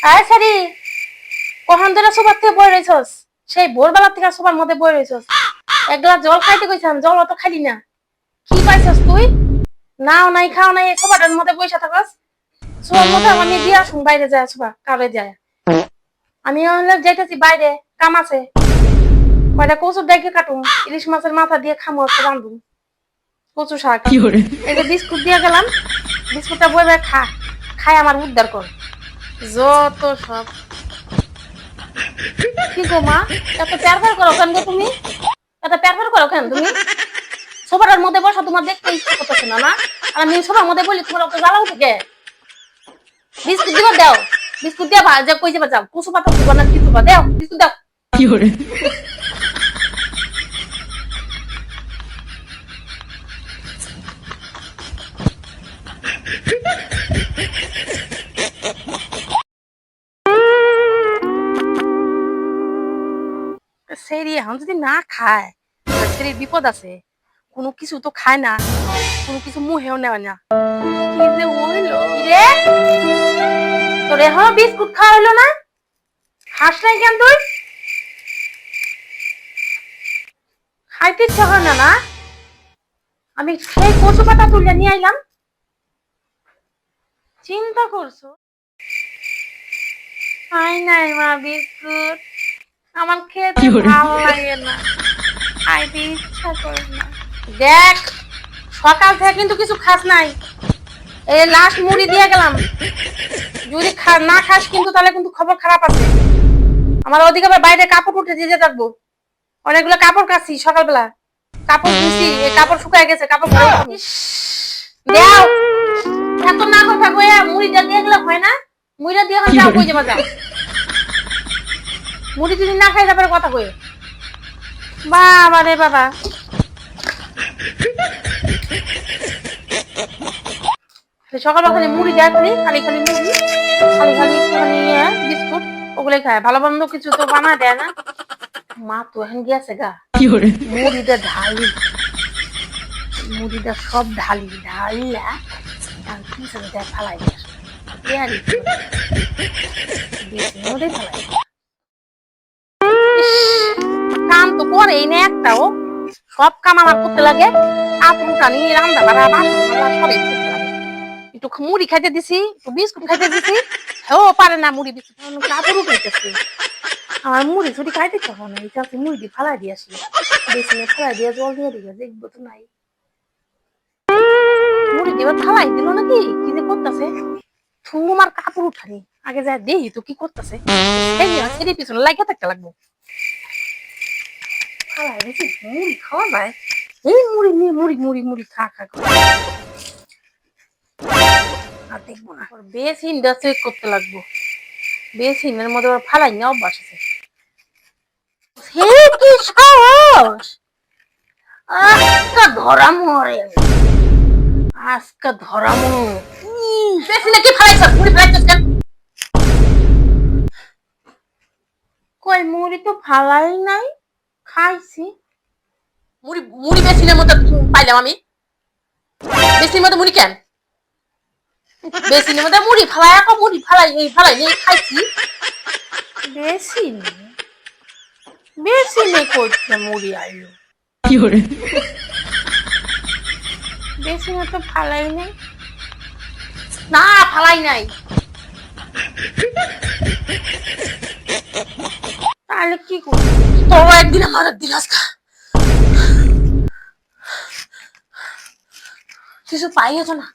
আয় সারি কখন ধরে সোফার থেকে বই রয়েছস? সেই ভোরবেলা থেকে সোফার মধ্যে বই রয়েছস। এক গ্লাস জল খাইতে কইছাম, জল অত খাইলি না। কি পাইছস তুই? নাও নাই খাও নাই সোফাটার মধ্যে বইসা থাকস। সোফার মধ্যে আমি দিয়ে আসুন বাইরে যায় সোফা কারে যায়। আমি হলে যাইতেছি বাইরে, কাম আছে। কয়টা কচুর ডাইকে কাটুম, ইলিশ মাছের মাথা দিয়ে খামো একটা রান্ধুম। কচু শাক। এই যে বিস্কুট দিয়ে গেলাম, বিস্কুটটা বই বই খা, খাই আমার উদ্ধার কর। যত সব কি গো মা, এত প্যারপ্যার করো কেন গো তুমি? এত প্যারপ্যার করো কেন তুমি? সোফাটার মধ্যে বসা তোমার দেখতে ইচ্ছা করতেছে না না? আর আমি সোফার মধ্যে বলি তোমার অত জ্বালাও থেকে। বিস্কুট দিবা দাও, বিস্কুট দিয়া যা কই যাবা যাও, কুসু পাতা দিবা না কিছু বা দাও, বিস্কুট দাও। কি করে সেরি এখন যদি না খায় সেরির বিপদ আছে। কোনো কিছু তো খায় না, কোনো কিছু মুহেও নেওয়া না। কি যে হইলো রে, তোর এখনো বিস্কুট খাওয়া হইলো না? খাস নাই কেন তুই? খাইতে ইচ্ছা হয় না না? আমি সেই কচু পাতা তুলে নিয়ে আইলাম। চিন্তা করছো? খাই নাই মা বিস্কুট, আমার খেতে ভালো লাগে না, খাইতে ইচ্ছা করে না। দেখ সকাল থেকে কিন্তু কিছু খাস নাই, এই লাস্ট মুড়ি দিয়ে গেলাম। যদি না খাস কিন্তু তাহলে কিন্তু খবর খারাপ আছে। আমার ওদিকে আবার বাইরে কাপড় উঠে দিয়ে থাকবো, অনেকগুলো কাপড় কাচ্ছি সকালবেলা, কাপড় ধুইছি, এই কাপড় শুকায় গেছে, কাপড় দাও। এত না কথা কইয়া মুড়িটা দিয়ে গেলে হয় না? মুড়িটা দিয়ে হয় যাও, কই যাবা যাও। মুড়ি যদি না খাই তারপরে কথা কই। বাবা রে বাবা, সকালবেলা খালি মুড়ি দেয়, খালি খালি খালি মুড়ি, খালি খালি একটুখানি বিস্কুট, ওগুলোই খায়। ভালো মন্দ কিছু তো বানা দেয় না। মা তো এখন গিয়েছে গা, মুড়িটা ঢালি, মুড়িটা সব ঢালি ঢালিয়া পিছনে দেয় ফালাই কাম তো করেই না একটাও, সব কাম আমার করতে লাগে। কাপড় টানি, রান্না বাড়া, বাসন সবই করতে লাগে। একটু মুড়ি খাইতে দিছি, একটু বিস্কুট খাইতে দিছি, ও পারে না মুড়ি বিস্কুট, কাপড় উঠাইতেছে। আমার মুড়ি ছুটি খাইতে চাবো না, এই কাছে মুড়ি দিয়ে ফালাই দিয়ে আসি, বেসিনে ফালাই দিয়ে জল দিয়ে দিবে, দেখবো তো নাই। মুড়ি দিয়ে ফালাই দিল নাকি, কি যে করতেছে। তোমার কাপড় উঠানি, আগে যা দেখি তো কি করতেছে। সেটি পিছনে লাগিয়ে থাকতে লাগবো। ফালাই দিছি, মুড়ি খাওয়া যায়? এই মুড়ি নিয়ে মুড়ি মুড়ি মুড়ি খা খা করে আর দেখবো না। বেসিনটা চেক করতে লাগবো, বেসিনের মধ্যে ওর ফালাই নিয়ে অভ্যাস আছে। কি সাহস, আজকে ধরা মরে, আজকে ধরা মরে। বেসিনে কি ফালাইছ, মুড়ি ফালাইছ কেন? কই মুড়ি তো ফালাই নাই, খাইছি। মুড়ি মুড়ি বেসিনের মধ্যে পাইলাম আমি, বেসিনের মধ্যে মুড়ি কেন? বেসিনের মধ্যে মুড়ি ফালাই, মুড়ি ফালাই এই ফালাই নিয়ে খাইছি। বেসিনে বেসিনে করছে মুড়ি আইলো, কি করে? বেসিনে তো ফালাই নাই, না ফালাই নাই। তাহলে কি করবো? তোর একদিন আমার একদিন আজকা কিছু পাইয়েছ না।